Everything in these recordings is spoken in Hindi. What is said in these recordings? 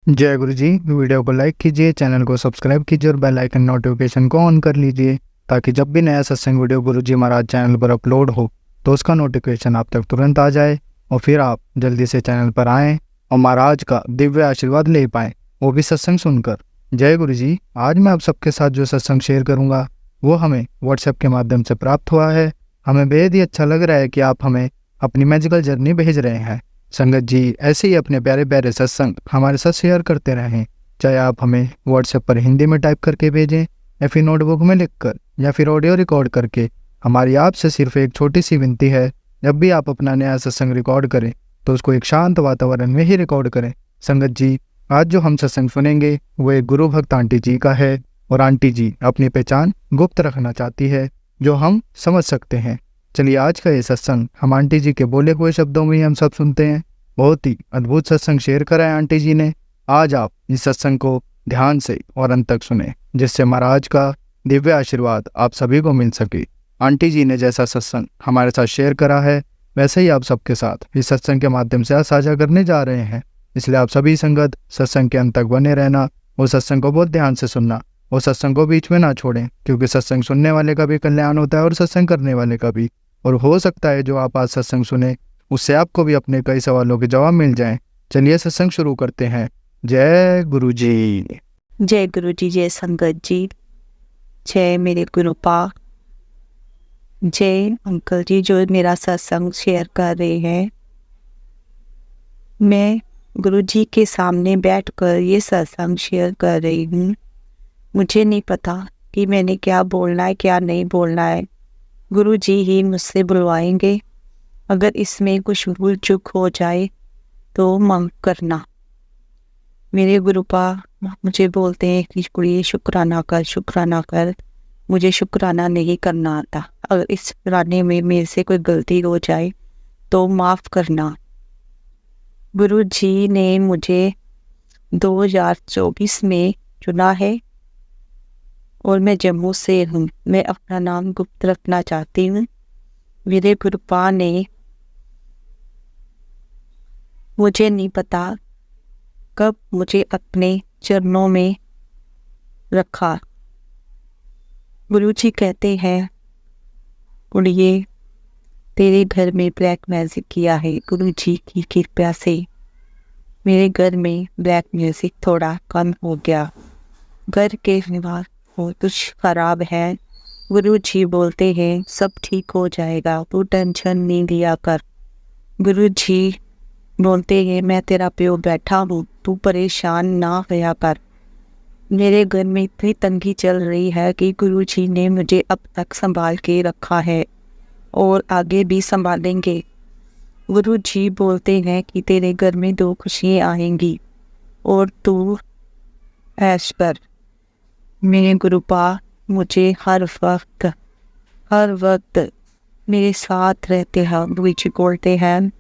जय गुरु जी। वीडियो को लाइक कीजिए, चैनल को सब्सक्राइब कीजिए और बेल आइकन नोटिफिकेशन को ऑन कर लीजिए ताकि जब भी नया सत्संग वीडियो गुरु जी महाराज चैनल पर अपलोड हो तो उसका नोटिफिकेशन आप तक तुरंत आ जाए और फिर आप जल्दी से चैनल पर आएँ और महाराज का दिव्य आशीर्वाद ले पाएँ, वो भी सत्संग सुनकर। जय गुरु जी। आज मैं आप सबके साथ जो सत्संग शेयर करूँगा वो हमें व्हाट्सएप के माध्यम से प्राप्त हुआ है। हमें बेहद ही अच्छा लग रहा है कि आप हमें अपनी मैजिकल जर्नी भेज रहे हैं। संगत जी ऐसे ही अपने प्यारे प्यारे सत्संग हमारे साथ शेयर करते रहें, चाहे आप हमें व्हाट्सएप पर हिंदी में टाइप करके भेजें या फिर नोटबुक में लिखकर या फिर ऑडियो रिकॉर्ड करके। हमारी आपसे सिर्फ एक छोटी सी विनती है, जब भी आप अपना नया सत्संग रिकॉर्ड करें तो उसको एक शांत वातावरण में ही रिकॉर्ड करें। संगत जी आज जो हम सत्संग सुनेंगे वो एक गुरु भक्त आंटी जी का है और आंटी जी अपनी पहचान गुप्त रखना चाहती है जो हम समझ सकते हैं। चलिए आज का ये सत्संग हम आंटी जी के बोले हुए शब्दों में ही हम सब सुनते हैं। बहुत ही अद्भुत सत्संग शेयर करा है आंटी जी ने। आज आप इस सत्संग को ध्यान से और अंत तक सुने जिससे महाराज का दिव्य आशीर्वाद आप सभी को मिल सके। आंटी जी ने जैसा सत्संग हमारे साथ शेयर करा है वैसे ही आप सबके साथ इस सत्संग के माध्यम से आज साझा करने जा रहे हैं। इसलिए आप सभी संगत सत्संग के अंत तक बने रहना और सत्संग को बहुत ध्यान से सुनना और सत्संग को बीच में ना छोड़ें, क्योंकि सत्संग सुनने वाले का भी कल्याण होता है और सत्संग करने वाले का भी। और हो सकता है जो आप आज सत्संग सुने उससे आपको भी अपने कई सवालों के जवाब मिल जाएं। चलिए सत्संग शुरू करते हैं। जय गुरु जी। जय गुरु जी, जय संगत जी, जय मेरे गुरुपा, जय अंकल जी जो मेरा सत्संग शेयर कर रहे हैं। मैं गुरु जी के सामने बैठकर ये सत्संग शेयर कर रही हूँ। मुझे नहीं पता कि मैंने क्या बोलना है क्या नहीं बोलना है, गुरु जी ही मुझसे बुलवाएंगे। अगर इसमें कुछ भूल चूक हो जाए तो माफ़ करना। मेरे गुरुपा मुझे बोलते हैं कि कुड़िए शुक्राना कर। मुझे शुक्राना नहीं करना आता। अगर इस शुक्राने में मेरे से कोई गलती हो जाए तो माफ़ करना। गुरु जी ने मुझे 2024 में चुना है और मैं जम्मू से हूँ। मैं अपना नाम गुप्त रखना चाहती हूँ। मेरे गुरुपा ने मुझे नहीं पता कब मुझे अपने चरणों में रखा। गुरु जी कहते हैं कुड़िए तेरे घर में ब्लैक मैजिक किया है। गुरु जी की कृपा से मेरे घर में ब्लैक म्यूजिक थोड़ा कम हो गया। घर के व्यवहार बहुत कुछ खराब है। गुरु जी बोलते हैं सब ठीक हो जाएगा, तू टेंशन नहीं लिया कर। गुरु जी बोलते हैं मैं तेरा प्यो बैठा हूँ, तू परेशान ना होया कर। मेरे घर में इतनी तंगी चल रही है कि गुरु जी ने मुझे अब तक संभाल के रखा है और आगे भी संभालेंगे। गुरु जी बोलते हैं कि तेरे घर में 2 खुशियाँ आएंगी और तू ऐश कर। मेरे गुरुपा मुझे हर वक्त मेरे साथ रहते हैं। गुरु जी बोलते हैं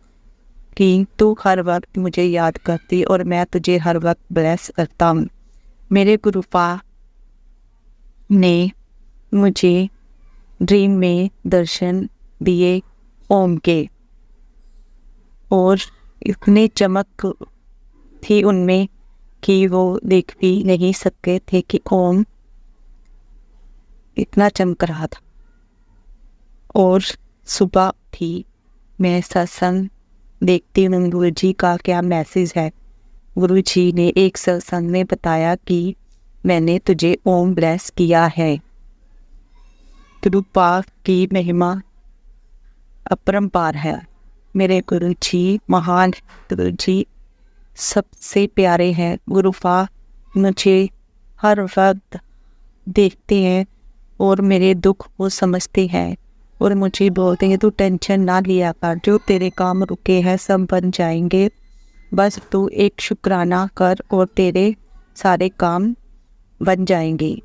कि तू हर वक्त मुझे याद करती और मैं तुझे हर वक्त ब्लेस करता हूँ। मेरे गुरुपा ने मुझे ड्रीम में दर्शन दिए ओम के और इतनी चमक थी उनमें कि वो देख भी नहीं सकते थे कि ओम इतना चमक रहा था। और सुबह थी मैं सत्संग देखती हूँ गुरु जी का क्या मैसेज है। गुरु जी ने एक सत्संग में बताया कि मैंने तुझे ओम ब्लेस किया है। गुरुपा की महिमा अपरंपार है। मेरे गुरु जी महान, गुरु जी सबसे प्यारे हैं। गुरुपा मुझे हर वक्त देखते हैं और मेरे दुख को समझते हैं और मुझे बोलते हैं तू टेंशन ना लिया कर, जो तेरे काम रुके हैं सब बन जाएंगे, बस तू एक शुक्राना कर और तेरे सारे काम बन जाएंगे।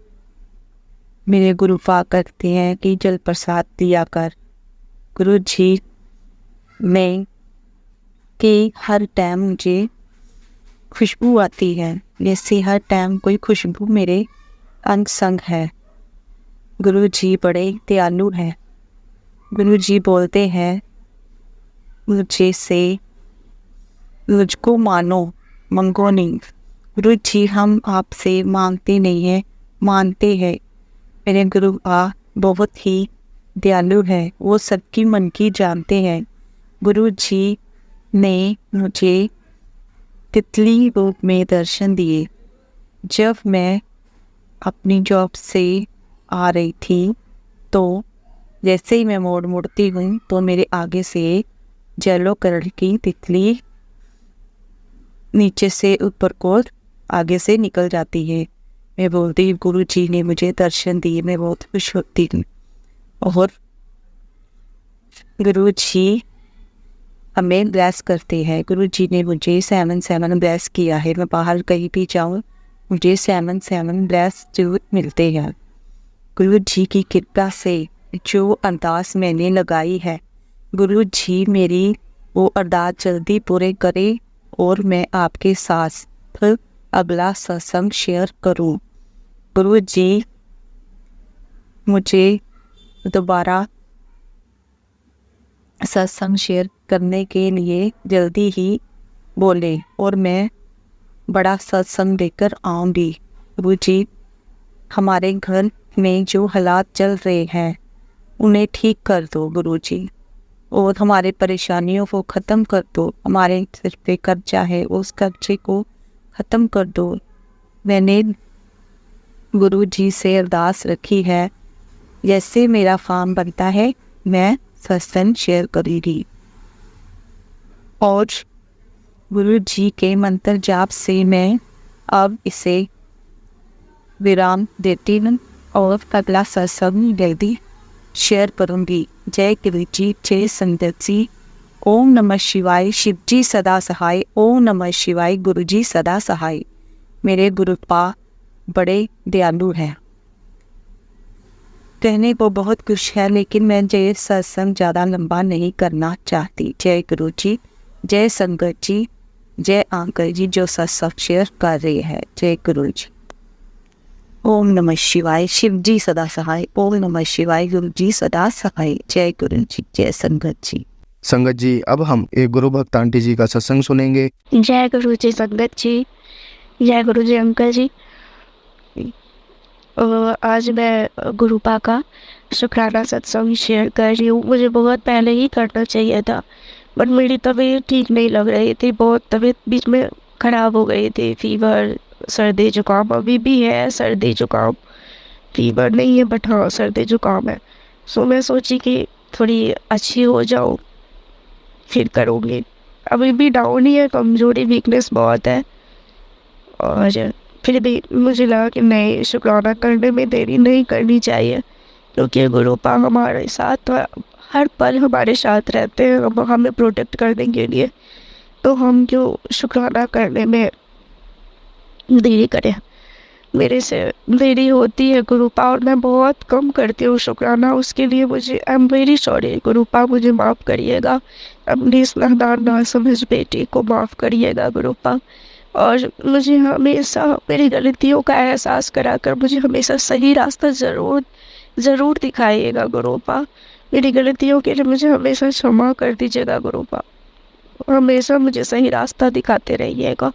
मेरे गुरुपा कहते हैं कि जल प्रसाद दिया कर। गुरु जी में कि हर टाइम मुझे खुशबू आती है, जैसे हर टाइम कोई खुशबू मेरे अंग संग है। गुरु जी बड़े दयालु हैं। गुरु जी बोलते हैं मुझे से मुझको मानो मंगो नहीं। गुरु जी हम आपसे मांगते नहीं हैं, मानते हैं। मेरे गुरु आ बहुत ही दयालु है, वो सबकी मन की जानते हैं। गुरु जी ने मुझे तितली रूप में दर्शन दिए। जब मैं अपनी जॉब से आ रही थी तो जैसे ही मैं मुड़ती हूँ तो मेरे आगे से येलो कलर की तितली नीचे से ऊपर को आगे से निकल जाती है। मैं बोलती हूँ गुरु जी ने मुझे दर्शन दिए, मैं बहुत खुश होती हूँ। और गुरु जी हमें ब्लेस करते हैं। गुरु जी ने मुझे 7 ब्लेस किया है। मैं बाहर कहीं भी जाऊँ मुझे 7 ब्लेस जरूर मिलते हैं। गुरु जी की कृपा से जो अरदास मैंने लगाई है, गुरु जी मेरी वो अरदास जल्दी पूरे करे और मैं आपके साथ फिर अगला सत्संग शेयर करूं। गुरु जी मुझे दोबारा सत्संग शेयर करने के लिए जल्दी ही बोले और मैं बड़ा सत्संग लेकर आऊँगी। गुरु जी हमारे घर में जो हालात चल रहे हैं उन्हें ठीक कर दो गुरु जी, और हमारे परेशानियों को ख़त्म कर दो। हमारे सिर पे कर्जा है उस कर्जे को ख़त्म कर दो। मैंने गुरु जी से अरदास रखी है, जैसे मेरा फॉर्म बनता है मैं सत्संग शेयर करूँगी। और गुरु जी के मंत्र जाप से मैं अब इसे विराम देती हूँ और अगला सत्संग जल्दी शेयर करूँगी। जय गुरु जी, जय संगत जी। ओम नमः शिवाय। शिव जी सदा सहाय। ओम नमः शिवाय। गुरु जी सदा सहाय। मेरे गुरुपा बड़े दयालु हैं। कहने को बहुत कुछ है लेकिन मैं जय सत्संग ज़्यादा लंबा नहीं करना चाहती। जय गुरु जी, जय संगत जी, जय अंकल जी जो सत्संग शेयर कर रहे हैं। जय गुरु जी। ओम नमः शिवाय। शिव जी सदा सहाय। ओम नमः शिवाय। गुरु जी सदा सहाय। जय गुरु जी, जय संगत जी। संगत जी, अब हम एक गुरु भक्त आंटी जी का सत्संग सुनेंगे। जय गुरु जी संगत जी, जय गुरु जी अंकल जी। आज मैं गुरुपा का शुक्राना सत्संग शेयर कर रही हूँ। मुझे बहुत पहले ही करना चाहिए था बट मेरी तबीयत ठीक नहीं लग रही थी। बहुत तबीयत बीच में ख़राब हो गई थी। फीवर, सर्दी जुकाम अभी भी है। सर्दी जुकाम, फीवर नहीं है बट हाँ सर्दी जुकाम है। सो मैं सोची कि थोड़ी अच्छी हो जाऊँ फिर करूँगी। अभी भी डाउन ही है, कमजोरी, वीकनेस बहुत है। और फिर भी मुझे लगा कि नहीं, शुक्राना करने में देरी नहीं करनी चाहिए क्योंकि गुरुपा हमारे साथ हर पल हमारे साथ रहते हैं हमें प्रोटेक्ट करने के लिए। तो हम क्यों शुक्राना करने में देरी करें। मेरे से देरी होती है गुरुपा और मैं बहुत कम करती हूँ शुक्राना। उसके लिए मुझे आई एम वेरी सॉरी गुरुपा, मुझे माफ़ करिएगा। अपनी इस नादान ना समझ बेटी को माफ़ करिएगा गुरुपा। और मुझे हमेशा मेरी गलतियों का एहसास कराकर मुझे हमेशा सही रास्ता ज़रूर दिखाइएगा गुरुपा। मेरी गलतियों के लिए मुझे हमेशा क्षमा कर दीजिएगा गुरुपा। हमेशा मुझे सही रास्ता दिखाते रहिएगा।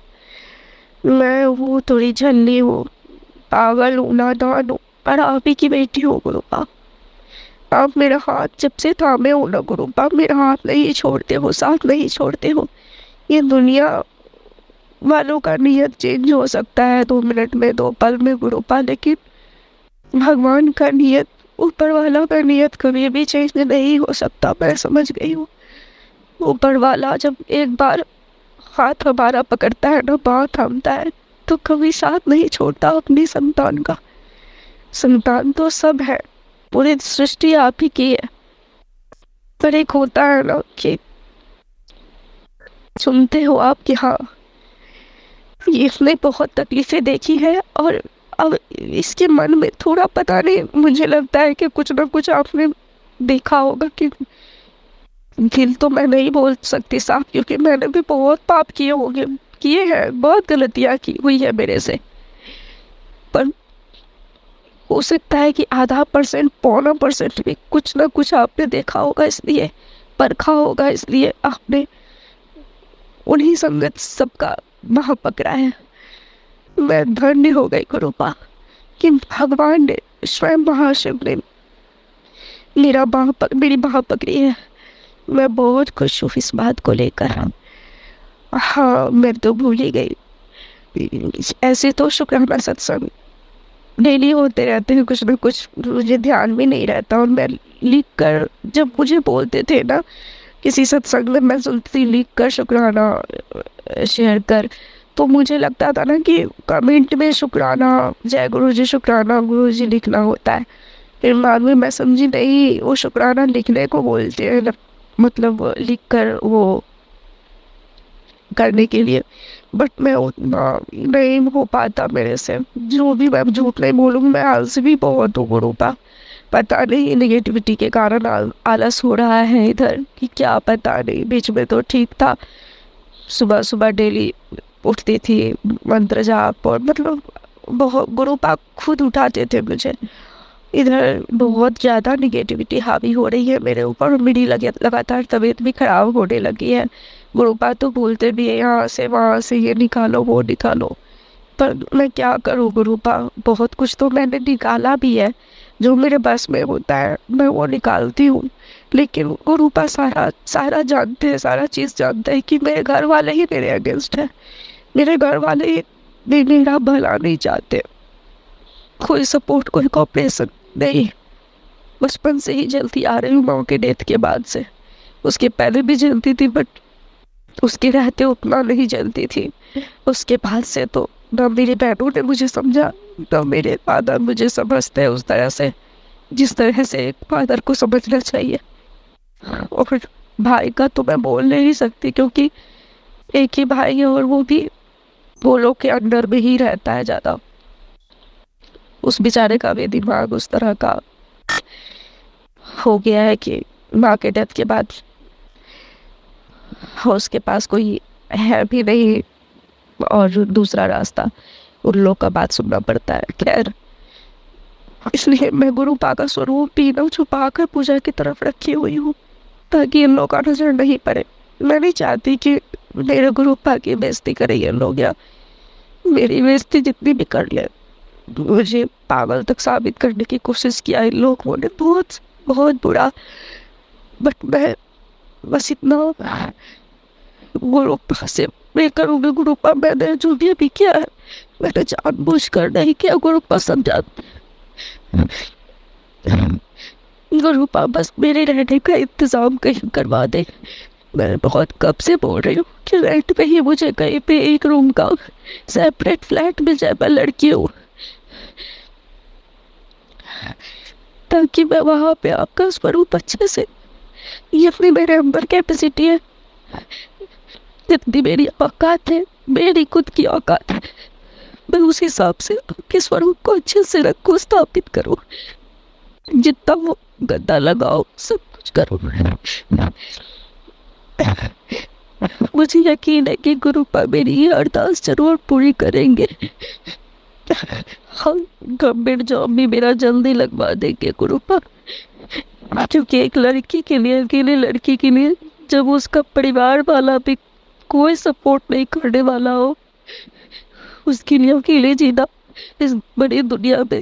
मैं वो थोड़ी झल्ली हूँ, पागल हूँ, नादान हूँ, पर आप ही की बेटी हूँ गुरुपा। आप मेरा हाथ जब से थामे हो ना गुरुपा, मेरा हाथ नहीं छोड़ते हो, साथ नहीं छोड़ते हो। ये दुनिया वालों का नियत चेंज हो सकता है 2 मिनट में, 2 पल में गुरुपा, लेकिन भगवान का नियत, ऊपर वाला का नियत कभी भी चेंज नहीं हो सकता। मैं समझ गई हूँ। ऊपर वाला जब एक बार हाथ हमारा पकड़ता है ना, बाँह थामता है, तो कभी साथ नहीं छोड़ता अपनी संतान का। संतान तो सब है, पूरी सृष्टि आप ही की है। पर एक होता है ना कि सुनते हो आप कि हाँ इसने बहुत तकलीफें देखी है और अब इसके मन में थोड़ा पता नहीं, मुझे लगता है कि कुछ ना कुछ आपने देखा होगा। कि दिल तो मैं नहीं बोल सकती साफ क्योंकि मैंने भी बहुत पाप किए हैं, बहुत गलतियाँ की हुई है मेरे से। पर हो सकता है कि आधा % 0.25% भी कुछ ना कुछ आपने देखा होगा, इसलिए परखा होगा, इसलिए आपने उन्हीं संगत सबका बाँह पकड़ा है। मैं धन्य हो गई गुरुपा कि भगवान ने, स्वयं महाशिव ने मेरी बाह पकड़ी है। मैं बहुत खुश हूँ इस बात को लेकर। हाँ, मैं तो भूल ही गई। ऐसे तो शुक्राना सत्संग डेली होते रहते हैं, कुछ ना कुछ मुझे ध्यान भी नहीं रहता। और मैं लिख कर, जब मुझे बोलते थे ना किसी सत्संग में, मैं सुनती थी लिख कर शुक्राना शेयर कर, तो मुझे लगता था ना कि कमेंट में शुक्राना, जय गुरु जी शुक्राना गुरु जी लिखना होता है। फिर बाद में मैं समझी नहीं, वो शुक्राना लिखने को बोलते हैं, मतलब लिख कर वो करने के लिए। बट मैं उतना नहीं हो पाता मेरे से। जो भी मैं झूठ नहीं बोलूँगी, मैं आलसी भी बहुत हूँ गुरुपा। पता नहीं नेगेटिविटी के कारण आलस हो रहा है इधर कि क्या, पता नहीं। बीच में तो ठीक था, सुबह सुबह डेली उठती थी, मंत्र जाप, और मतलब बहुत गुरुपा खुद उठाते थे मुझे। इधर बहुत ज़्यादा निगेटिविटी हावी हो रही है मेरे ऊपर, और मेरी लगातार तबीयत भी खराब होने लगी है। गुरुपा तो बोलते भी है यहाँ से वहाँ से ये निकालो वो निकालो, पर मैं क्या करूँ गुरुपा। बहुत कुछ तो मैंने निकाला भी है, जो मेरे बस में होता है मैं वो निकालती हूँ। लेकिन गुरुपा सारा जानते हैं, सारा चीज़ जानते हैं कि मेरे घर वाले ही मेरे अगेंस्ट है। मेरे घर वाले ही मेरा भला नहीं चाहते। कोई सपोर्ट, कोई कॉपरेशन नहीं। बचपन से ही जलती आ रही हूँ माँ के डेथ के बाद से। उसके पहले भी जलती थी, बट उसके रहते उतना नहीं जलती थी। उसके बाद से तो ना मेरी बहनों ने मुझे समझा, ना मेरे फादर मुझे समझते हैं उस तरह से जिस तरह से एक फादर को समझना चाहिए। और भाई का तो मैं बोल नहीं सकती, क्योंकि एक ही भाई है, और वो भी वो लोग के अंडर में ही रहता है ज़्यादा। उस बेचारे का भी दिमाग उस तरह का हो गया है कि माँ के डेथ के बाद उसके पास कोई है भी नहीं, और दूसरा रास्ता उन लोग का बात सुनना पड़ता है। खैर, इसलिए मैं गुरुपा का स्वरूप भी न छुपा कर पूजा की तरफ रखी हुई हूँ, ताकि इन लोगों का नजर नहीं पड़े। मैं नहीं चाहती कि मेरे गुरुपा की बेइज्जती करे ये लोग, या मेरी बेइज्जती जितनी भी कर ले। मुझे पागल तक साबित करने की कोशिश किया इन लोगों ने, बहुत बहुत बुरा। बट मैं बस इतना गुरुपा से मैं करूँगी। गुरुपा, मैंने जो भी अभी किया है मैंने जानबूझ कर नहीं किया। गुरुपा समझा, गुरुपा बस मेरे रहने का इंतजाम कहीं करवा दे। मैं बहुत कब से बोल रही हूँ कि रेंट पे ही मुझे कहीं पे एक रूम का सेपरेट फ्लैट मिल जाए। मैं लड़की हूँ, ताकि मैं वहाँ पे आपका स्वरूप अच्छे से, ये अपनी मेरे अंदर कैपेसिटी है, जितनी मेरी औकात है, मेरी खुद की औकात है, मैं उस हिसाब से आपके स्वरूप को अच्छे से रखूँ, स्थापित करूँ। जितना वो गद्दा लगाओ सब कुछ करो। मुझे यकीन है कि गुरुपा मेरी ये अरदास जरूर पूरी करेंगे। हाँ, गवर्नमेंट जॉब भी मेरा जल्दी लगवा देंगे गुरुपा, क्योंकि एक लड़की के लिए, अकेले लड़की के लिए, जब उसका परिवार वाला भी कोई सपोर्ट नहीं करने वाला हो, उसके लिए अकेले जीना इस बड़ी दुनिया में,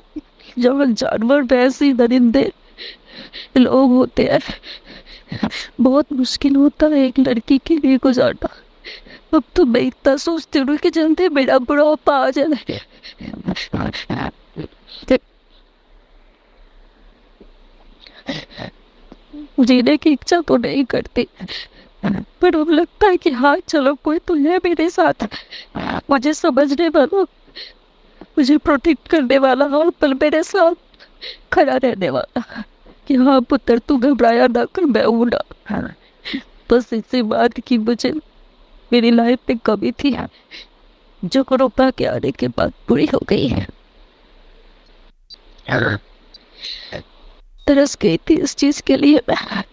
जहाँ जानवर, भैंसी, दरिंदे लोग होते हैं, बहुत मुश्किल होता है एक लड़की के लिए गुजारना। अब तो मैं इतना सोचती हूँ कि जल्दी मेरा बुढ़ापा आ जाए। जीने की इच्छा तो नहीं करती, पर अब लगता है कि हाँ चलो कोई तो है मेरे साथ, मुझे समझने वाला, मुझे प्रोटेक्ट करने वाला, और पल मेरे साथ खड़ा रहने वाला कि हाँ पुत्र तू घबराया ना कर, मैं हूँ ना। बस इसी बात की मुझे मेरी लाइफ में कमी थी, जो गुरुपा के आने के बाद पूरी हो गई है। तरस गई थी इस चीज के लिए,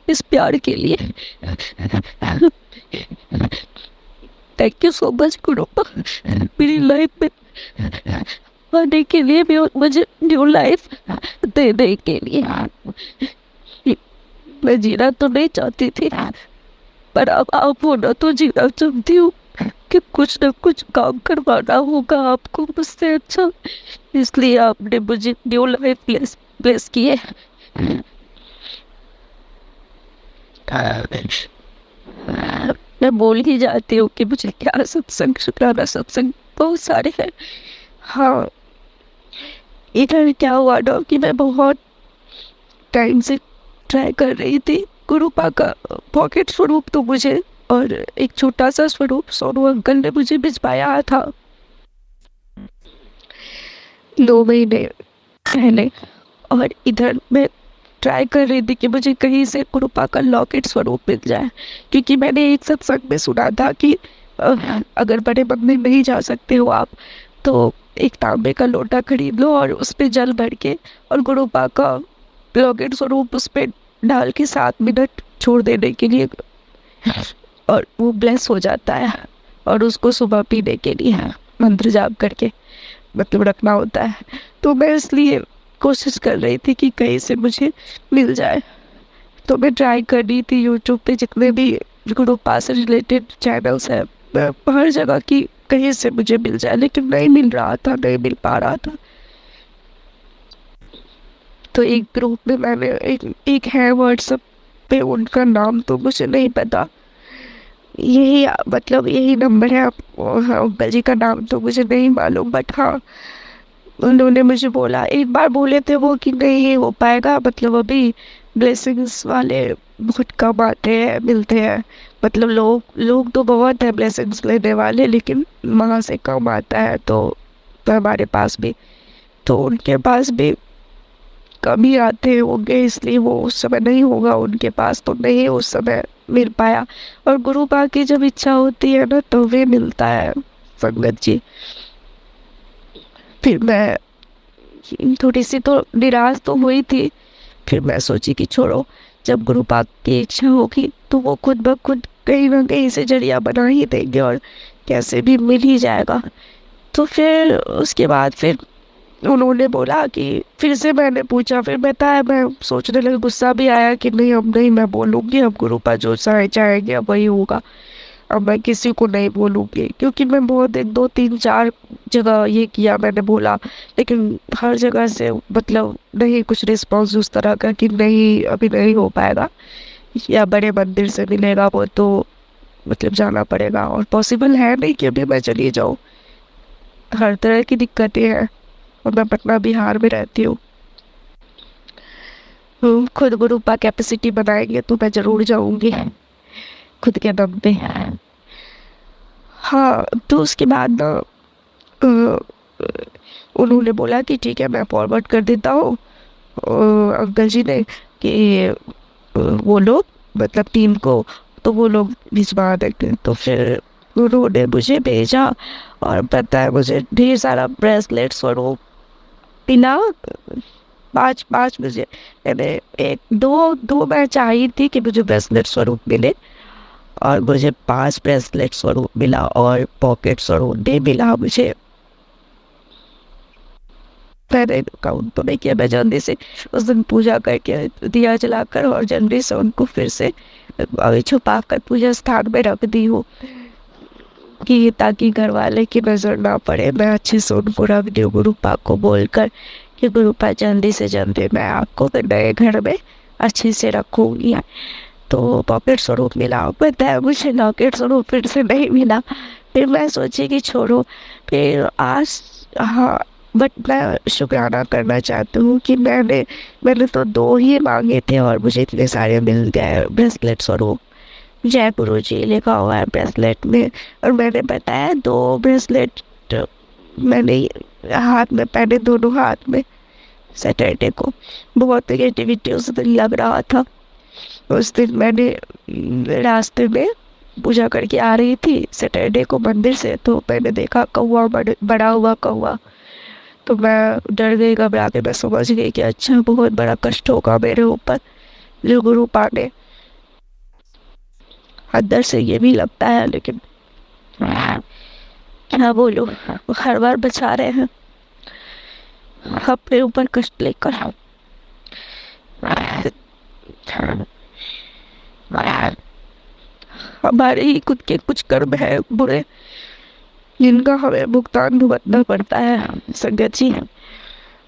इस प्यार के लिए। थैंक यू सो मच गुरुपा, मेरी लाइफ में आने के लिए भी और मुझे न्यू लाइफ देने के लिए। मैं जीना तो नहीं चाहती थी, पर अब आप होना तो जीना चाहती हूँ, कि कुछ न कुछ काम करवाना होगा आपको मुझसे अच्छा, इसलिए आपने मुझे न्यू लाइफ प्लेस किए। मैं बोल ही जाती हूँ कि मुझे क्या सत्संग, शुक्राना सत्संग बहुत सारे हैं। हाँ, इधर क्या हुआ ना कि मैं बहुत टाइम से ट्राई कर रही थी गुरुपा का पॉकेट स्वरूप, तो मुझे और एक छोटा सा स्वरूप सोनू अंकल ने मुझे भिजवाया था 2 महीने पहले। और इधर मैं ट्राई कर रही थी कि मुझे कहीं से गुरुपा का लॉकेट स्वरूप मिल जाए, क्योंकि मैंने एक सत्संग में सुना था कि अगर बड़े मंदिर नहीं जा सकते हो आप तो एक तांबे का लोटा खरीद लो और उस पे जल भर के और गुरुपा का लॉकेट स्वरूप उस पे डाल के 7 मिनट छोड़ देने के लिए, और वो ब्लेस हो जाता है। और उसको सुबह पीने के लिए मंत्र जाप करके मतलब रखना होता है। तो मैं इसलिए कोशिश कर रही थी कि कहीं से मुझे मिल जाए। तो मैं ट्राई कर रही थी यूट्यूब पे जितने भी गुरुपा से रिलेटेड चैनल्स हैं, मैं हर जगह की कहीं से मुझे मिल जाए, लेकिन नहीं मिल रहा था, नहीं मिल पा रहा था। तो एक ग्रुप में मैंने एक है व्हाट्सएप पे, उनका नाम तो मुझे नहीं पता, यही मतलब यही नंबर है। अंकल जी का नाम तो मुझे नहीं मालूम, बट हाँ उन्होंने मुझे बोला, एक बार बोले थे वो कि नहीं हो पाएगा, मतलब अभी ब्लेसिंग्स वाले बहुत कम आते हैं, मिलते हैं, मतलब लोग तो बहुत है ब्लेसिंग्स लेने वाले, लेकिन वहाँ से कम आता है। तो हमारे पास भी, तो उनके पास भी कम ही आते होंगे, इसलिए वो उस समय नहीं होगा उनके पास, तो नहीं उस समय मिल पाया। और गुरुपा की जब इच्छा होती है ना तो वे मिलता है संगत जी। फिर मैं थोड़ी सी तो निराश तो हुई थी, फिर मैं सोची कि छोड़ो, जब गुरुपा की इच्छा होगी तो वो खुद ब खुद कहीं ना कहीं से जरिया बना ही देंगे और कैसे भी मिल ही जाएगा। तो फिर उसके बाद फिर उन्होंने बोला कि फिर से मैंने पूछा, फिर मैं सोचने लगी, गुस्सा भी आया कि नहीं अब नहीं मैं बोलूँगी, अब गुरुपा जो चाहेंगे अब वही होगा, अब मैं किसी को नहीं बोलूँगी। क्योंकि मैं बहुत 1-2-3-4 जगह ये किया, मैंने बोला, लेकिन हर जगह से मतलब नहीं कुछ रिस्पॉन्स उस तरह का कि नहीं अभी नहीं हो पाएगा, या बड़े मंदिर से मिलेगा वो तो मतलब जाना पड़ेगा, और पॉसिबल है नहीं कि अभी मैं चली जाऊँ। हर तरह की दिक्कतें हैं और मैं पटना बिहार में रहती हूँ। खुद गुरुपा कैपेसिटी बनाएंगे तो मैं जरूर जाऊंगी खुद के दम पे। हाँ, तो उसके बाद ना उन्होंने बोला कि ठीक है मैं फॉरवर्ड कर देता हूँ अंकल जी ने कि वो लोग मतलब टीम को, तो वो लोग भिजवा देंगे। तो फिर उन्होंने मुझे भेजा और पता है मुझे ढेर सारा ब्रेसलेट्स और वो पिला 5 मुझे, मैंने 1-2 मैं चाहिए थी कि मुझे ब्रेसलेट स्वरूप मिले, और मुझे 5 ब्रेसलेट स्वरूप मिला और पॉकेट स्वरूप दे मिला मुझे। मैंने काउंट तो नहीं किया, मैं जल्दी से उस दिन पूजा करके दिया जलाकर और जल्दी से उनको फिर से छुपा कर पूजा स्थान में रख दी हूँ कि ताकि घर वाले की नज़र ना पड़े। मैं अच्छे से उनको रख दी गुरुपा को बोलकर कि गुरुपा जल्दी से जल्दी मैं आपको नए घर में अच्छे से रखूँगी। तो पॉकेट स्वरूप मिला, पता है मुझे लॉकेट स्वरूप फिर से नहीं मिला। फिर मैं सोची कि छोड़ो, फिर आज हाँ, बट मैं शुक्राना करना चाहती हूँ कि मैंने तो 2 ही मांगे थे और मुझे इतने सारे मिल गए ब्रेसलेट स्वरूप। जय गुरु जी लिखा हुआ है ब्रेसलेट में, और मैंने बताया 2 ब्रेसलेट मैंने हाथ में पहने, दोनों हाथ में। सैटरडे को बहुत नेगेटिविटी उस दिन लग रहा था। उस दिन मैंने रास्ते में पूजा करके आ रही थी सैटरडे को मंदिर से, तो मैंने देखा कौवा, बड़ा हुआ कौवा। तो मैं डर गई, घबरा के मैं समझ गई कि अच्छा बहुत बड़ा कष्ट होगा मेरे ऊपर जो गुरुपा ने। अंदर से ये भी लगता है, लेकिन क्या बोलूं, हर बार बचा रहे हैं अपने ऊपर कष्ट लेकर। हमारे ही खुद के कुछ कर्म है बुरे, जिनका हमें भुगतान भुगतना पड़ता है संगत जी।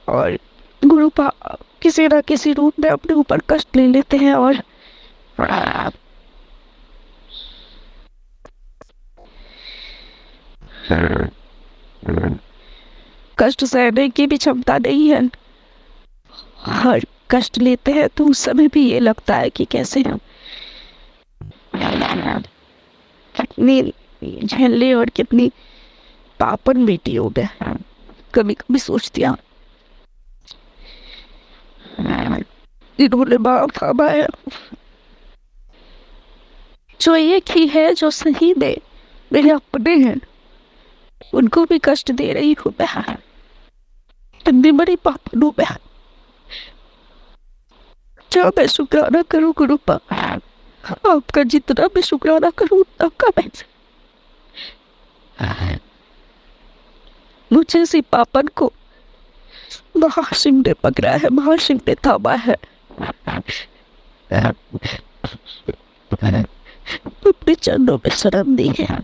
और गुरु किसी न किसी रूप में अपने ऊपर कष्ट ले लेते हैं और कष्ट सहने की भी क्षमता नहीं है। और कष्ट लेते हैं तो उस समय भी ये लगता है कि कैसे कितनी झेले और कितनी पापन बेटी हो गए। कभी कभी सोचती हूँ इन्होंने बाप थामा है, जो एक ही है जो सही में मेरे अपने हैं, उनको भी कष्ट दे रही हूँ मैं। इतनी बड़ी पापन हूँ मैं। जब मैं शुक्राना करूँ गुरु आपका, जितना मैं शुक्राना करूँ उतना कम है। मुझे इसी पापन को महाशिव ने पकड़ा है, महाशिव ने थामा है। अपने चरणों में शरण दी है,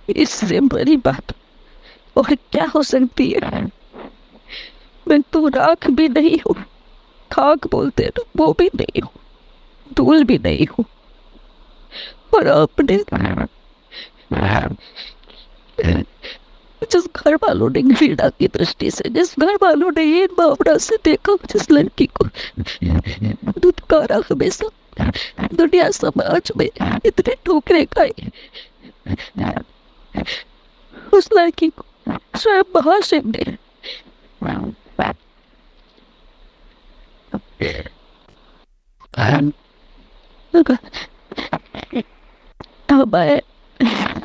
इससे बड़ी बात और क्या हो सकती है। मैं तो राख भी नहीं हूँ, खाक बोलते तो वो भी नहीं हूँ, धूल भी नहीं हूँ। और अपने जिस घर वालों ने घृणा की दृष्टि से, जिस घर वालों ने ये भावना से देखा, जिस लड़की को दुत्कारा हमेशा दुनिया समाज में इतने ठोकरे खाए, उस लड़की को स्वयं महाशिव ने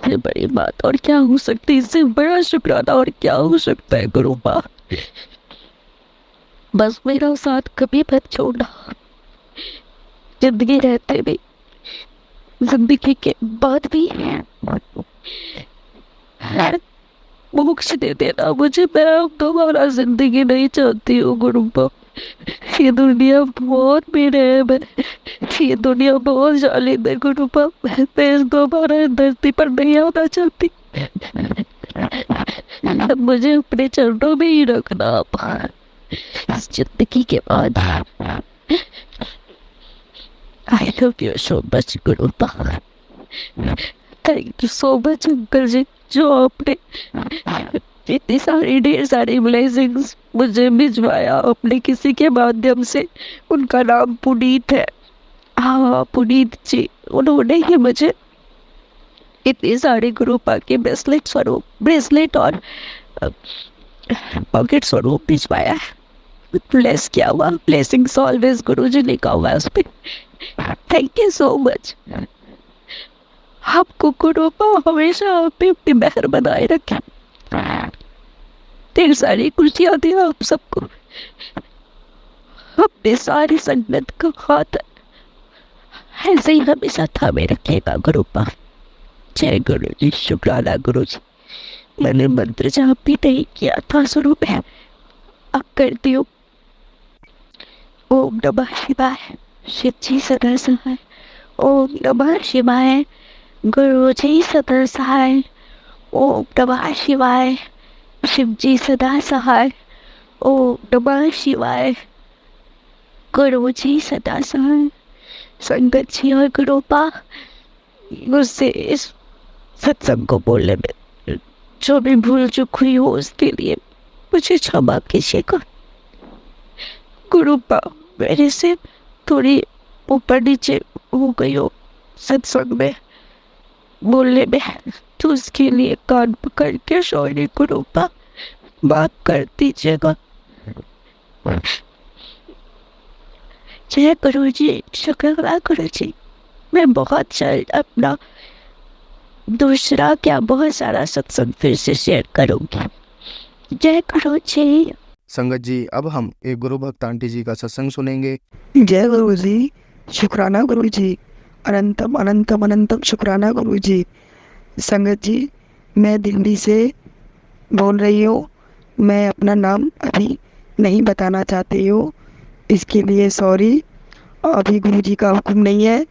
ये बड़ी बात और क्या हो सकती है, इससे बड़ा शुक्राना और क्या हो सकता है गुरु माँ। बस मेरा साथ कभी मत छोड़ना, जिंदगी रहते भी, जिंदगी के बाद भी मोक्ष दे देना मुझे। मैं अब दोबारा जिंदगी नहीं चाहती हूँ गुरु माँ। ये दुनिया बहुत बेरहम है, ये दुनिया बहुत जालिम है गुरु माँ। मैं दोबारा धरती पर नहीं आना चाहती। मुझे अपने चरणों में ही रखना इस जिंदगी के बाद। I love you so much गुरु माँ। Thank you so much uncle ji, जो आपने इतनी सारी ढेर सारी ब्लेसिंग्स मुझे भिजवाया अपने किसी के माध्यम से। उनका नाम पुनीत है। हाँ पुनीत जी, उन्होंने ही मुझे इतनी सारी गुरुपा के ब्रेसलेट और पॉकेट स्वरूप भिजवाया है। ब्लेस किया हुआ, ब्लेसिंग्स ऑलवेज गुरु जी लिखा हुआ है उस पर। Thank you so much. आपको गुरुपा हमेशा अपनी मेहर बनाए रखे। ढेर सारी खुशियाँ दी आप सबको। अपने सारी संगत का हाथ ऐसे ही हमेशा थामे रखेगा गुरुपा। जय गुरु जी, शुक्राना गुरु जी। मैंने मंत्र जाप भी नहीं किया था शुरू में, अब करती हूँ। ओम नमः शिवाय, शिव जी सदा सहाय। ओम नमः शिवाय, गुरु जी सदा सहाय। ओम नमः शिवाय, शिव जी सदा सहाय। ओम नमः शिवाय, गुरु जी सदा सहाय। संगत जी और गुरुपा, मुझसे इस सत्संग को बोलने में जो भी भूल चूक हुई हो उसके लिए मुझे क्षमा कीजिएगा। गुरुपा मेरे से थोड़ी ऊपर नीचे हो गई हो सत्संग में बोलने में, तो उसके लिए कान पकड़ के सॉरी गुरुपा, माफ कर दीजिएगा। जय गुरु जी, शुक्रिया गुरु जी। मैं बहुत जल्द अपना दूसरा क्या बहुत सारा सत्संग फिर से शेयर करूंगी। जय गुरु जी। संगत जी, अब हम एक गुरु भक्त आंटी जी का सत्संग सुनेंगे। जय गुरु जी, शुक्राना गुरु जी। अनंतम अनंतम अनंतम शुक्राना गुरु जी। संगत जी, मैं दिल्ली से बोल रही हूँ। मैं अपना नाम अभी नहीं बताना चाहती हूँ, इसके लिए सॉरी। अभी गुरु जी का हुक्म नहीं है।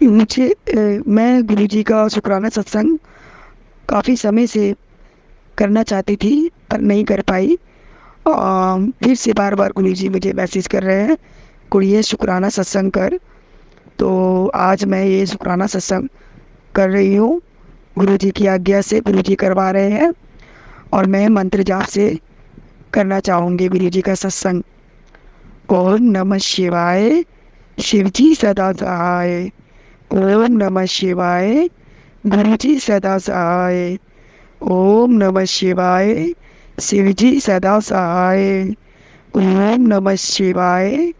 मैं गुरु जी का शुक्राना सत्संग काफ़ी समय से करना चाहती थी पर नहीं कर पाई। फिर से बार बार गुरु जी मुझे मैसेज कर रहे हैं, कुड़िए शुक्राना सत्संग कर। तो आज मैं ये शुक्राना सत्संग कर रही हूँ, गुरु जी की आज्ञा से गुरु जी करवा रहे हैं। और मैं मंत्र जाप से करना चाहूँगी गुरु जी का सत्संग। ओम नमः शिवाय, शिव जी सदा सहाय। ओम नमः शिवाय, गुरु जी सदा सहाय। ओम नमः शिवाय, शिव जी सदा सहाय। ओम नमः शिवाय,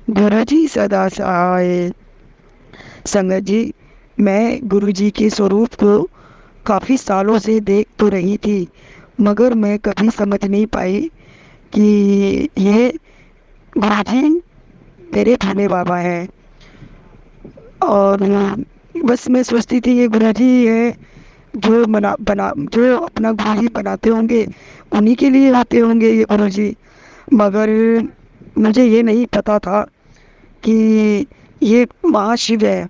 गुरु जी सदा सहाय। संगत जी, मैं गुरु जी के स्वरूप को काफ़ी सालों से देख तो रही थी, मगर मैं कभी समझ नहीं पाई कि ये गुरु जी मेरे भोले बाबा हैं। और बस मैं सोचती थी ये गुरु जी है जो जो अपना गुरु जी बनाते होंगे, उन्हीं के लिए आते होंगे ये गुरु जी। मगर मुझे ये नहीं पता था कि ये महाशिव है,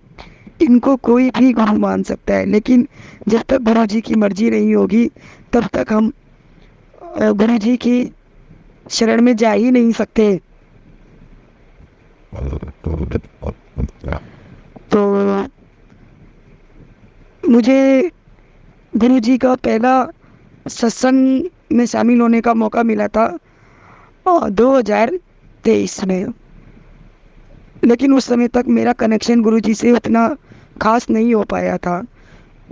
इनको कोई भी गुरु मान सकता है। लेकिन जब तक गुरु जी की मर्जी नहीं होगी तब तक हम गुरु जी की शरण में जा ही नहीं सकते। तो मुझे गुरु जी का पहला सत्संग में शामिल होने का मौका मिला था 2023 में। लेकिन उस समय तक मेरा कनेक्शन गुरु जी से उतना खास नहीं हो पाया था।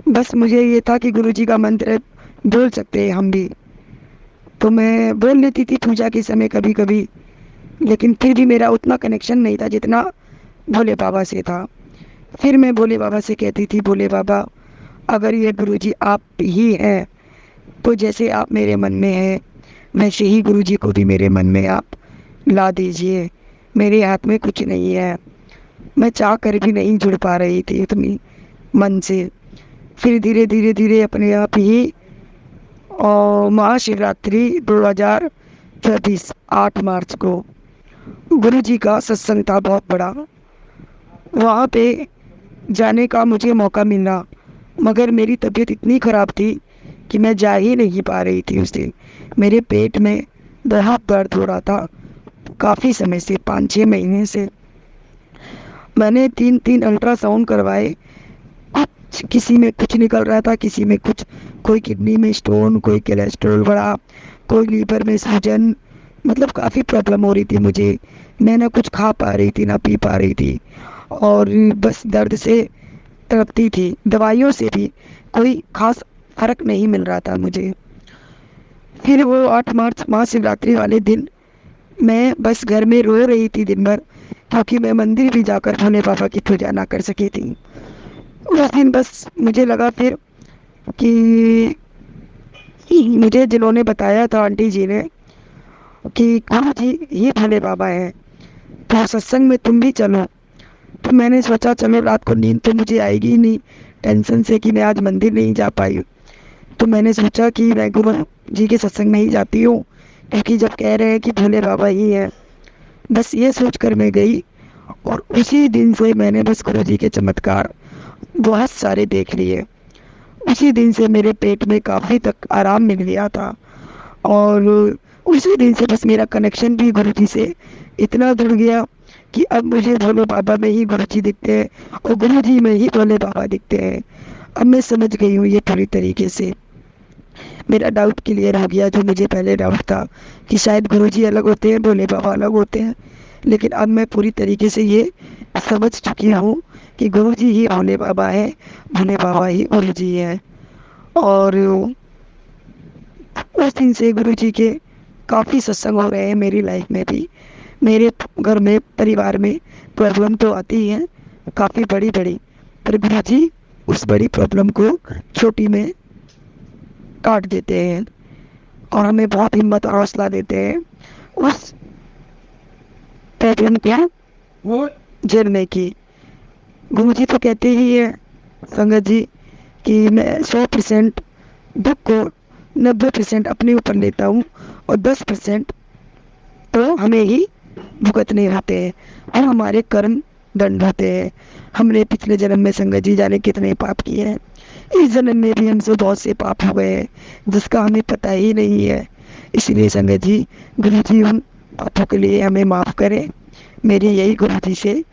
बस मुझे ये था कि गुरु जी का मंत्र बोल सकते हैं हम भी, तो मैं बोल लेती थी पूजा के समय कभी कभी। लेकिन फिर भी मेरा उतना कनेक्शन नहीं था जितना भोले बाबा से था। फिर मैं भोले बाबा से कहती थी, भोले बाबा अगर ये गुरु जी आप ही हैं तो जैसे आप मेरे मन में हैं वैसे ही गुरु जी को भी मेरे मन में आप ला दीजिए। मेरे हाथ में कुछ नहीं है, मैं चाह कर भी नहीं जुड़ पा रही थी इतनी मन से। फिर धीरे धीरे धीरे अपने आप ही और महाशिवरात्रि 2024 8 मार्च को गुरु जी का सत्संग था बहुत बड़ा, वहाँ पे जाने का मुझे मौका मिला। मगर मेरी तबीयत इतनी ख़राब थी कि मैं जा ही नहीं पा रही थी उस दिन। मेरे पेट में बहुत दर्द हो रहा था काफ़ी समय से, 5-6 महीने से। मैंने 3 अल्ट्रासाउंड करवाए, कुछ किसी में कुछ निकल रहा था, किसी में कुछ, कोई किडनी में स्टोन, कोई कोलेस्ट्रॉल बढ़ा, कोई लीवर में सूजन। मतलब काफ़ी प्रॉब्लम हो रही थी मुझे। मैं ना कुछ खा पा रही थी ना पी पा रही थी, और बस दर्द से तड़पती थी। दवाइयों से भी कोई खास फ़र्क नहीं मिल रहा था मुझे। फिर वो 8 मार्च महाशिवरात्रि वाले दिन मैं बस घर में रो रही थी दिन भर, क्योंकि मैं मंदिर भी जाकर भोले बाबा की पूजा ना कर सकी थी। उस दिन बस मुझे लगा फिर कि मुझे जिन्होंने बताया था, आंटी जी ने, कि गुरु जी ये भोले बाबा है, तो सत्संग में तुम भी चलो। तो मैंने सोचा चलो, रात को नींद तो मुझे आएगी ही नहीं टेंशन से कि मैं आज मंदिर नहीं जा पाई। तो मैंने सोचा कि मैं गुरु जी के सत्संग में ही जाती हूँ, क्योंकि जब कह रहे हैं कि भोले बाबा ही हैं। बस ये सोच कर मैं गई, और उसी दिन से मैंने बस गुरु जी के चमत्कार बहुत सारे देख लिए। उसी दिन से मेरे पेट में काफ़ी तक आराम मिल गया था, और उसी दिन से बस मेरा कनेक्शन भी गुरु जी से इतना जुड़ गया कि अब मुझे भोले बाबा में ही गुरु जी दिखते हैं, और गुरु जी में ही भोले बाबा दिखते हैं। अब मैं समझ गई हूँ ये पूरी तरीके से। मेरा डाउट क्लियर हो गया, जो मुझे पहले डाउट था कि शायद गुरु जी अलग होते हैं, भोले बाबा अलग होते हैं। लेकिन अब मैं पूरी तरीके से ये समझ चुकी हूँ कि गुरु जी ही भोले बाबा है, भोले बाबा ही गुरु जी है। और उस दिन से गुरु जी के काफ़ी सत्संग हो रहे हैं मेरी लाइफ में भी। मेरे घर में, परिवार में प्रॉब्लम तो आती ही है काफ़ी बड़ी बड़ी, पर गुरु जी उस बड़ी प्रॉब्लम को छोटी में काट देते हैं, और हमें बहुत हिम्मत और हौसला देते हैं उस प्रॉब्लम को झेलने की। गुरु जी तो कहते ही है संगत जी कि मैं 100% दुख को 90% अपने ऊपर लेता हूँ, और 10% तो हमें ही भुगतने होते हैं, और हमारे कर्म दंड होते हैं। हमने पिछले जन्म में संगत जी जाने कितने पाप किए हैं, इस जन्म में भी हमसे बहुत से पाप हो गए हैं जिसका हमें पता ही नहीं है। इसलिए संगत जी, गुरु जी उन पापों के लिए हमें माफ़ करें। मेरी यही गुरु जी से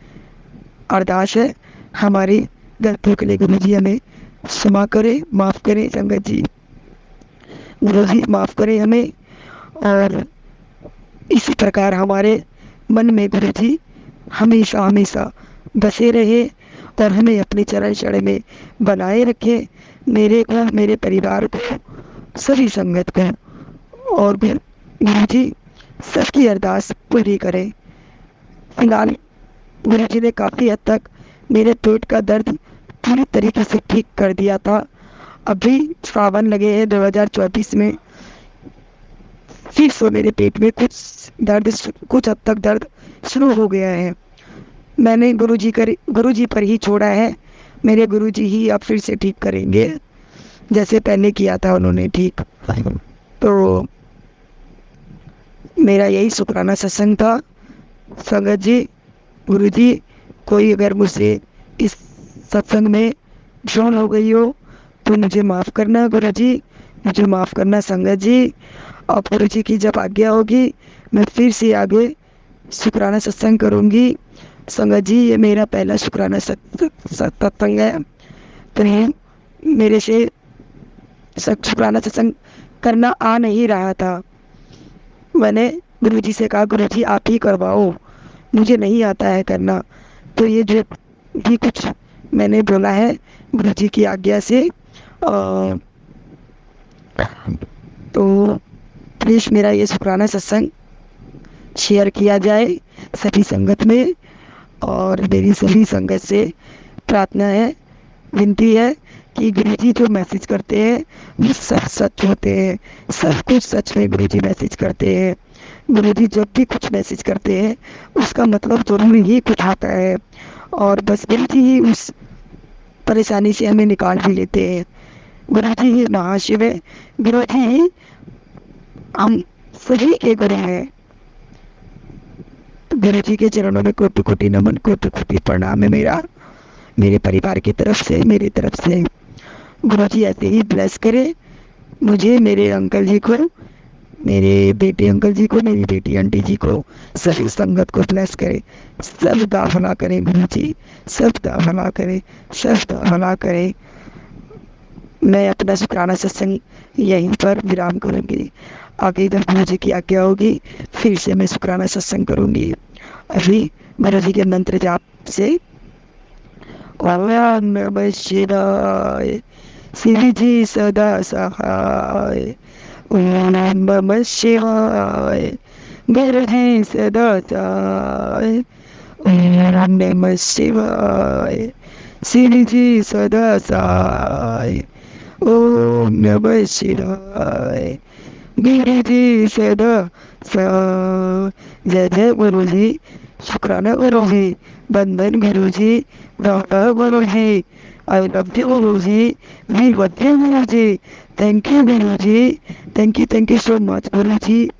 अरदास है, हमारी गलतियों के लिए गुरु जी हमें क्षमा करें, माफ़ करें। संगत जी, गुरु जी माफ़ करें हमें, और इसी प्रकार हमारे मन में गुरु जी हमेशा हमेशा बसे रहे और हमें अपने चरण शरण में बनाए रखे। मेरे को, मेरे परिवार को, सभी संगत को, और गुरु जी सबकी अरदास पूरी करें। फिलहाल गुरु जी ने काफ़ी हद तक मेरे पेट का दर्द पूरी तरीके से ठीक कर दिया था। अभी सावन लगे हैं 2024 में, फिर से मेरे पेट में कुछ हद तक दर्द शुरू हो गया है। मैंने गुरु जी पर ही छोड़ा है। मेरे गुरु जी ही अब फिर से ठीक करेंगे, जैसे पहले किया था उन्होंने ठीक। तो मेरा यही शुक्राना सत्संग था। संगत जी, गुरु जी, कोई अगर मुझसे इस सत्संग में भूल हो गई हो तो मुझे माफ़ करना गुरु जी, मुझे माफ़ करना संगत जी। और गुरु जी की जब आज्ञा होगी मैं फिर से आगे शुक्राना सत्संग करूँगी। संगत जी, ये मेरा पहला शुक्राना सत्संग है, तो मेरे से शुक्राना सत्संग करना आ नहीं रहा था। मैंने गुरु जी से कहा, गुरु जी आप ही करवाओ, मुझे नहीं आता है करना। तो ये जो भी कुछ मैंने बोला है गुरु जी की आज्ञा से, तो प्लीज़ मेरा ये शुक्राना सत्संग शेयर किया जाए सभी संगत में। और मेरी सभी संगत से प्रार्थना है, विनती है कि गुरु जी जो मैसेज करते हैं वो सब सच होते हैं। सब कुछ सच में गुरु जी मैसेज करते हैं। गुरु जी जब भी कुछ मैसेज करते हैं उसका मतलब जरूर ही कुछ आता है, और बस गुरु जी ही उस परेशानी से हमें निकाल भी लेते हैं। गुरु जी ही महाशिव है, गुरु जी ही हम सभी के गुरु हैं। गुरु जी के चरणों में कोटि कोटि नमन, कोटि कोटि प्रणाम है मेरा, मेरे परिवार की तरफ से, मेरी तरफ से। गुरु जी ऐसे ही ब्लेस करे मुझे, मेरे अंकल जी को, मेरे बेटे अंकल जी को, मेरी बेटी आंटी जी को, सभी संगत को ब्लेस करे। सब का भला करे गुरु जी, सब का भला करे, सब का भला करे। मैं अपना शुक्राना सत्संग यहीं पर विराम करूँगी। आगे जब गुरु जी की आज्ञा होगी फिर से मैं शुक्राना सत्संग करूँगी। अभी गुरु जी के मंत्र जाप से ओम नमः शिवाय, शिव जी सदा सहाय। ओम नमः शिवाय, गुरु है सदा सहाय। ओम नमः शिवाय, शिव जी सदा सहाय। ओम नमः शिवाय, गुरु जी सदा सहाय। जय जय गुरु जी, शुक्राना गुरु जी, बंदन गुरु जी, राधा गुरु जी, आई love you Guru ji, we love you Guru ji, thank you Guru ji, thank you so much Guru ji,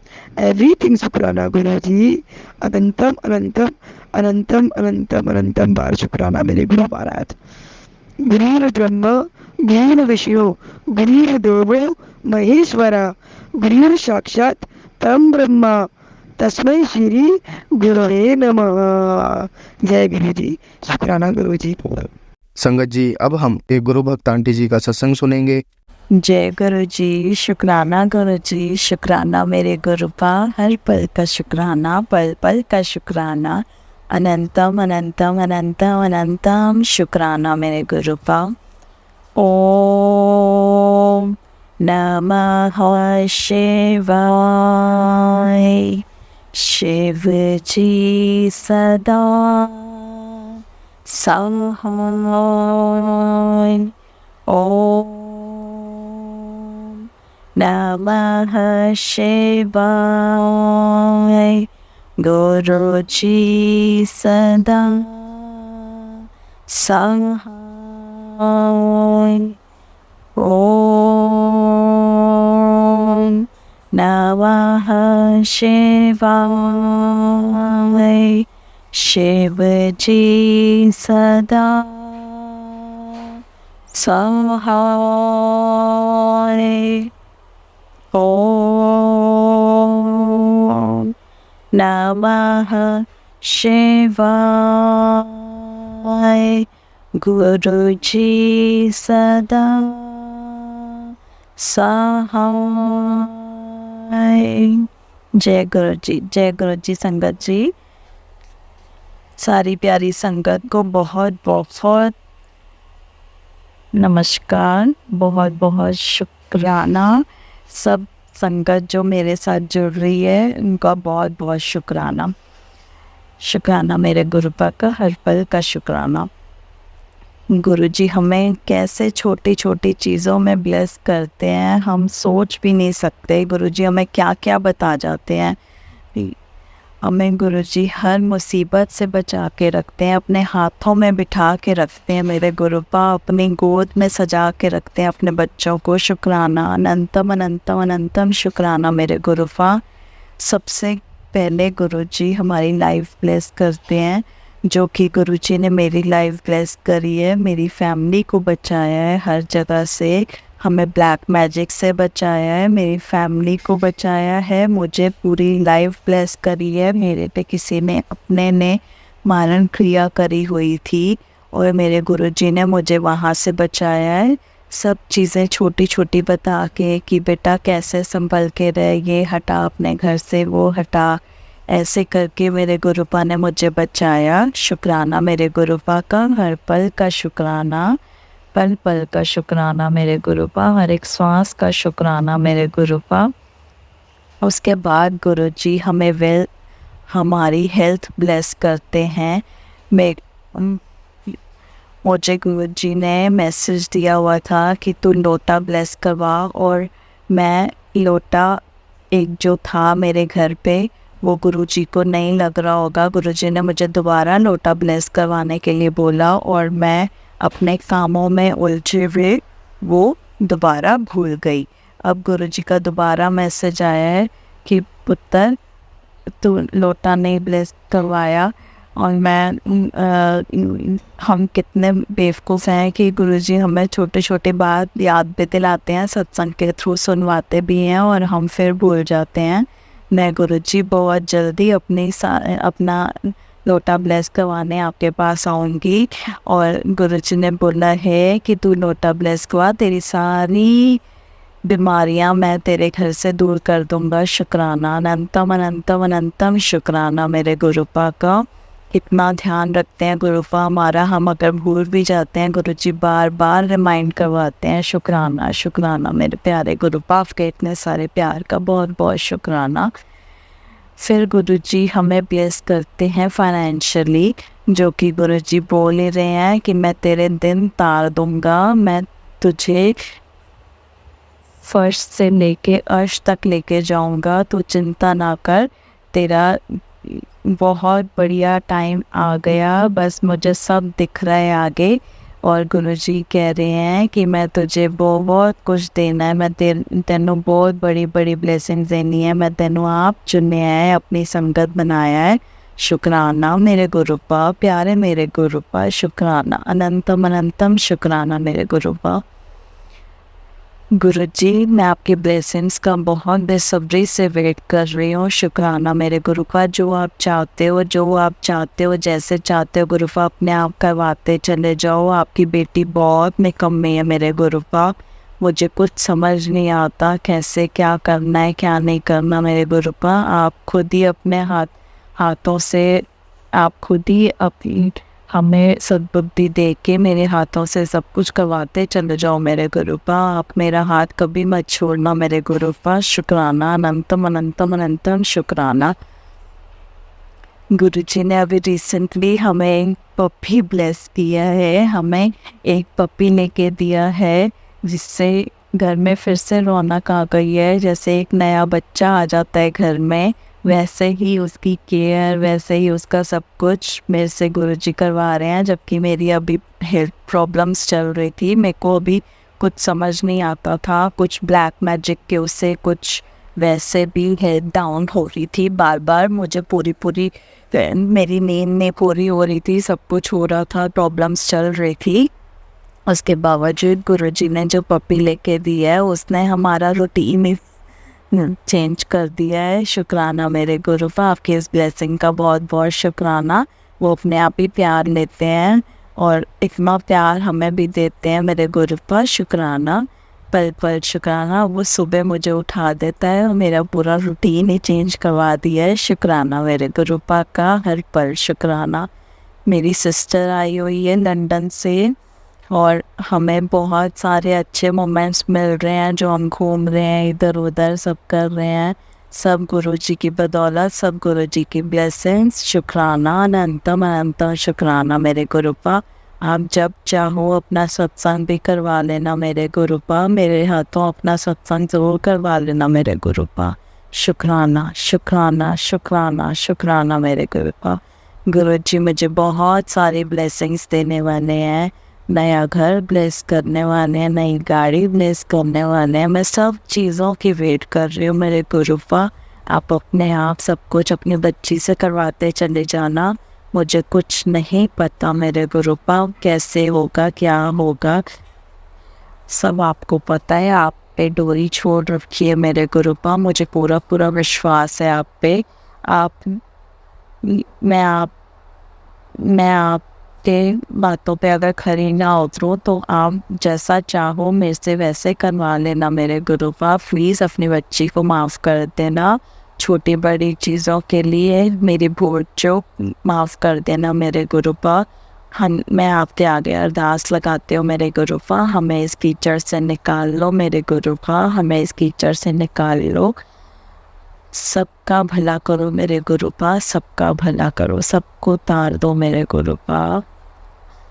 everything शुक्राना गुरु जी। अनंतम अनंतम अनंतम अनंतम अनंतम बार शुक्राना मेरे गुरु महाराज। गुरुर ब्रह्म ज्ञान विषयो, गुरुर देवो महेश्वरा, गुरुर साक्षात परम ब्रह्मा, तस्मै श्री गुरुवे नमः। जय गुरु जी, शुक्राना गुरु जी। संगत जी, अब हम एक गुरु भक्त आंटी जी का सत्संग सुनेंगे। जय गुरु जी, शुक्राना गुरु जी, शुक्राना मेरे गुरुपा, हर पल का शुक्राना, पल पल का शुक्राना, अनंतम अनंतम अनंतम अनंतम शुक्राना मेरे गुरुपा। ओम नमः शिवाय, शिव जी सदा सहाय। ओम नमः शिवाय, गुरु जी सदा सहाय। ओम नमः शिवाय, शिव जी सदा सहाय। ओम नमः शिवाय। गुरुजी सदा सहाय। जय गुरु जी संगत जी। सारी प्यारी संगत को बहुत बहुत नमस्कार, बहुत बहुत शुक्राना। सब संगत जो मेरे साथ जुड़ रही है उनका बहुत बहुत शुक्राना। शुक्राना मेरे गुरुपा का, हर पल का शुक्राना। गुरुजी हमें कैसे छोटी छोटी चीज़ों में ब्लेस करते हैं, हम सोच भी नहीं सकते। गुरुजी हमें क्या क्या बता जाते हैं। हमें गुरुजी हर मुसीबत से बचा के रखते हैं, अपने हाथों में बिठा के रखते हैं मेरे गुरुपा, अपनी गोद में सजा के रखते हैं अपने बच्चों को। शुक्राना, अनंतम अनंतम अनंतम शुक्राना मेरे गुरुपा। सबसे पहले गुरुजी हमारी लाइफ ब्लेस करते हैं, जो कि गुरुजी ने मेरी लाइफ ब्लेस करी है, मेरी फैमिली को बचाया है हर जगह से, हमें ब्लैक मैजिक से बचाया है, मेरी फैमिली को बचाया है, मुझे पूरी लाइफ ब्लेस करी है। मेरे पे किसी ने अपने ने मारण क्रिया करी हुई थी और मेरे गुरुजी ने मुझे वहाँ से बचाया है। सब चीज़ें छोटी छोटी बता के कि बेटा कैसे संभल के रहे, ये हटा अपने घर से, वो हटा, ऐसे करके मेरे गुरुपा ने मुझे बचाया। शुक्राना मेरे गुरुपा का, हर पल का शुक्राना, पल पल का शुक्राना मेरे गुरुपा, हर एक श्वास का शुक्राना मेरे गुरुपा। उसके बाद गुरुजी हमें हमारी हेल्थ ब्लेस करते हैं। मुझे गुरुजी ने मैसेज दिया हुआ था कि तू लोटा ब्लेस करवा, और मैं लोटा एक जो था मेरे घर पे वो गुरुजी को नहीं लग रहा होगा, गुरुजी ने मुझे दोबारा लोटा ब्लेस करवाने के लिए बोला और मैं अपने कामों में उलझे हुए वो दोबारा भूल गई। अब गुरुजी का दोबारा मैसेज आया है कि पुत्र तू लोटा नहीं ब्लेस करवाया, और हम कितने बेवकूफ़ हैं कि गुरुजी हमें छोटे छोटे बात याद भी दिलाते हैं, सत्संग के थ्रू सुनवाते भी हैं और हम फिर भूल जाते हैं। मैं गुरुजी बहुत जल्दी अपना लोटा ब्लेस करवाने आपके पास आऊँगी, और गुरुजी ने बोला है कि तू लोटा ब्लेस करवा, तेरी सारी बीमारियां मैं तेरे घर से दूर कर दूंगा। शुक्राना, अनंतम अनंतम अनंतम शुक्राना मेरे गुरुपा का। कितना ध्यान रखते हैं गुरुपा हमारा, हम अगर भूल भी जाते हैं गुरुजी बार बार रिमाइंड करवाते हैं। शुक्राना शुक्राना मेरे प्यारे गुरुपा, आपके इतने सारे प्यार का बहुत बहुत शुक्राना। फिर गुरुजी हमें ब्लेस करते हैं फाइनेंशियली, जो कि गुरुजी बोल ही रहे हैं कि मैं तेरे दिन तार दूंगा, मैं तुझे फर्श से लेके अर्श तक लेके जाऊंगा, तू चिंता ना कर, तेरा बहुत बढ़िया टाइम आ गया, बस मुझे सब दिख रहा है आगे। और गुरुजी कह रहे हैं कि मैं तुझे बहुत कुछ देना है, मैं तेनों बहुत बड़ी बड़ी ब्लेसिंग्स देनी है, मैं तेनों आप चुने है, अपनी संगत बनाया है। शुक्राना मेरे गुरुपा, प्यारे मेरे गुरुपा, शुक्राना, अनंतम अनंतम शुक्राना मेरे गुरुपा। गुरुजी मैं आपके ब्लेसिंग्स का बहुत बेसब्री से वेट कर रही हूँ। शुक्राना मेरे गुरुपा, जो आप चाहते हो जैसे चाहते हो गुरुपा अपने आप करवाते चले जाओ। आपकी बेटी बहुत निकम्मी है मेरे गुरुपा, मुझे कुछ समझ नहीं आता कैसे क्या करना है क्या नहीं करना मेरे गुरुपा। आप खुद ही अपने हाथों से आप खुद ही अपनी हमें सद्बुद्धि दे के मेरे हाथों से सब कुछ करवाते चले जाओ मेरे गुरुपा। आप मेरा हाथ कभी मत छोड़ना मेरे गुरुपा। शुक्राना, अनंतम अनंतम अनंतम शुक्राना। गुरुजी ने अभी रिसेंटली हमें एक पपी ब्लेस किया है, हमें एक पपी लेके दिया है, जिससे घर में फिर से रौनक आ गई है। जैसे एक नया बच्चा आ जाता है घर में, वैसे ही उसकी केयर, वैसे ही उसका सब कुछ मेरे से गुरुजी करवा रहे हैं। जबकि मेरी अभी हेल्थ प्रॉब्लम्स चल रही थी, मेरे को अभी कुछ समझ नहीं आता था, कुछ ब्लैक मैजिक के उससे कुछ वैसे भी हेल्थ डाउन हो रही थी बार बार, मुझे पूरी मेरी नींद नहीं पूरी हो रही थी, सब कुछ हो रहा था, प्रॉब्लम्स चल रही थी। उसके बावजूद गुरुजी ने जो पपी लेके दी है उसने हमारा रूटीन ही चेंज कर दिया है। शुक्राना मेरे गुरुपा, आपकी इस ब्लेसिंग का बहुत बहुत शुक्राना। वो अपने आप ही प्यार लेते हैं और इतना प्यार हमें भी देते हैं मेरे गुरुपा। शुक्राना, पल पल शुक्राना। वो सुबह मुझे उठा देता है और मेरा पूरा रूटीन ही चेंज करवा दिया है। शुक्राना मेरे गुरुपा का, हर पल शुक्राना। मेरी सिस्टर आई हुई है लंदन से और हमें बहुत सारे अच्छे मोमेंट्स मिल रहे हैं, जो हम घूम रहे हैं इधर उधर, सब कर रहे हैं, सब गुरुजी की बदौलत, सब गुरुजी की ब्लेसिंग्स। शुक्राना, अनंतम अनंतम शुक्राना मेरे गुरुपा। आप जब चाहो अपना सत्संग भी करवा लेना मेरे गुरुपा, मेरे हाथों अपना सत्संग ज़रूर करवा लेना मेरे गुरुपा। शुक्राना शुक्राना शुक्राना शुक्राना मेरे गुरुपा। गुरुजी मुझे बहुत सारी ब्लेसिंग्स देने वाले हैं, नया घर ब्लेस करने वाले हैं, नई गाड़ी ब्लेस करने वाले हैं। मैं सब चीज़ों की वेट कर रही हूँ मेरे गुरुपा। आप अपने आप सब कुछ अपनी बच्ची से करवाते चले जाना। मुझे कुछ नहीं पता मेरे गुरुपा, कैसे होगा क्या होगा, सब आपको पता है। आप पे डोरी छोड़ रखिए मेरे गुरुपा, मुझे पूरा पूरा विश्वास है आप पे। मैं आपके बातों पे अगर खरी ना उतरूँ तो आप जैसा चाहो मेरे से वैसे करवा लेना मेरे गुरुपा। प्लीज़ अपनी बच्ची को माफ़ कर देना, छोटी बड़ी चीज़ों के लिए मेरी भूल चूक माफ़ कर देना मेरे गुरुपा। मैं आपके आगे अरदास लगाती हूँ मेरे गुरुपा, हमें इस कीचड़ से निकाल लो मेरे गुरुपा, हमें इस कीचड़ से निकाल लो। सबका भला करो मेरे गुरुपा, सबका भला करो, सबको तार दो मेरे गुरुपा।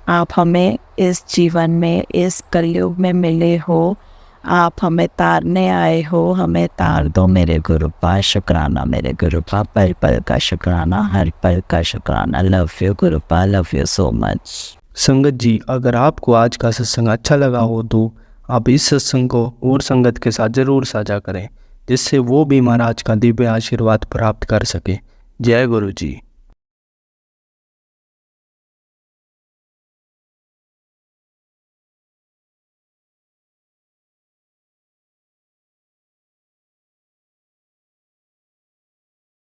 आप हमें इस जीवन में, इस कलयुग में मिले हो, आप हमें तारने आए हो, हमें तार दो मेरे गुरुपा। शुक्राना मेरे गुरुपा, पल पल का शुक्राना, हर पल का शुक्राना। Love you गुरुपा, love you so much. संगत जी, अगर आपको आज का सत्संग अच्छा लगा हो तो आप इस सत्संग को और संगत के साथ ज़रूर साझा करें, जिससे वो भी महाराज का दिव्य आशीर्वाद प्राप्त कर सके। जय गुरु जी।